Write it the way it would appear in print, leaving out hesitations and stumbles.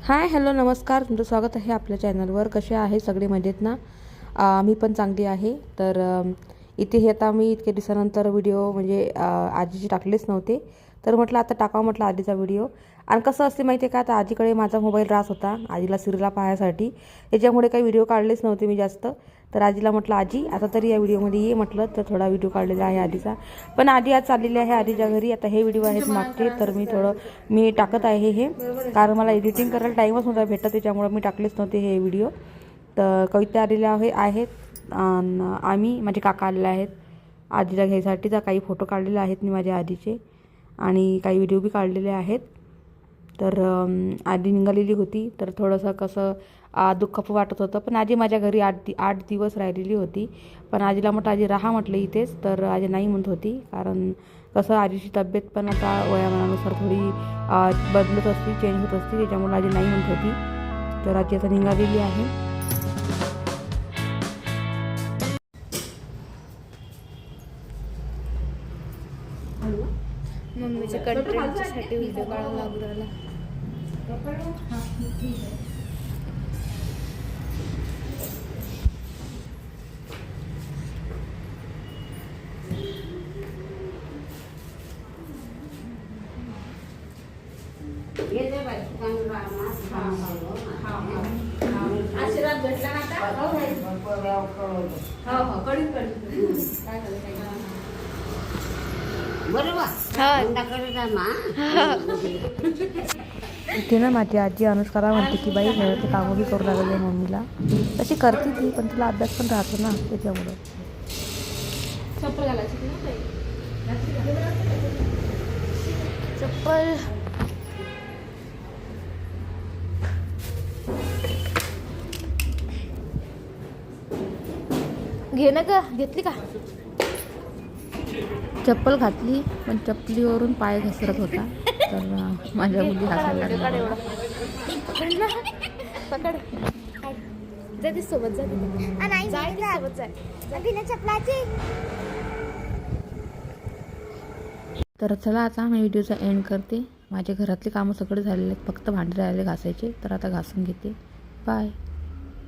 Hi hello नमस्कार, तुमचं स्वागत आहे आपल्या चॅनलवर. कसे आहे सगळे मजेत ना? मी पण चांगली आहे. तर इथे हे आता मी इतके दिवसानंतर व्हिडिओ म्हणजे आजीचे टाकलेच नव्हते, तर म्हटलं आता टाकावं म्हटलं आजीचा व्हिडिओ. आणि कसं असते माहिती आहे का, आता आजीकडे माझा मोबाईल रास होता आजीला सिरियलला पाहायसाठी, त्याच्यामुळे काही व्हिडिओ काढलेच नव्हते मी जास्त. तर आजीला म्हटलं आजी आता तरी या व्हिडिओमध्ये ये म्हटलं, तर थोडा व्हिडिओ काढलेला आहे आजीचा. पण आजी आज चाललेली आहे आजीच्या घरी. आता हे व्हिडिओ आहेत मागचे, तर मी टाकत आहे हे, कारण मला एडिटिंग करायला टाईमच नव्हता भेटत, त्याच्यामुळे मी टाकलेच नव्हते हे व्हिडिओ. तर कविता आलेल्या आहेत आम्ही माझे काका आलेले आहेत आजीला घ्यायसाठी. तर काही फोटो काढलेले आहेत मी माझ्या आजीचे आणि काही व्हिडिओ बी काढलेले आहेत. तर आजी निघालेली होती, तर थोडंसं कसं दुःख वाटत होतं. पण आजी माझ्या घरी 8 दिवस राहिलेली होती. पण आजीला म्हटलं आजी राहा म्हटलं इथेच, तर आजी नाही म्हणत होती. कारण कसं आजीची तब्येत पण आता वयामानानुसार थोडी बदलत असते, चेंज होत असते, त्याच्यामुळे आजी नाही म्हणत होती. तर आजी आता निघालेली आहे. मम्मीच्या कंटेंटसाठी व्हिडिओ काढायला लागू राहिला. आशीर्वाद भेटला ना आता? इथे ना माझी आजी अनुष्काला म्हणते की बाई घराचे कामं बी करू लागले मम्मीला. तशी करते ती, पण तिला अभ्यास पण राहतो ना, त्याच्यामुळे. चप्पल घालायची चप्पल घे ना का, घेतली का? चप्पल घातली, पण चप्पलीवरून पाय घसरत होता. तर माझ्या मुली हसायला लागल्या. पकड जा सोबत तर चला आता मी व्हिडिओचा एंड करते. माझ्या घरातले कामं सगळे झालेले आहेत, फक्त भांडे राहिले घासायचे, तर आता घासून घेते. बाय.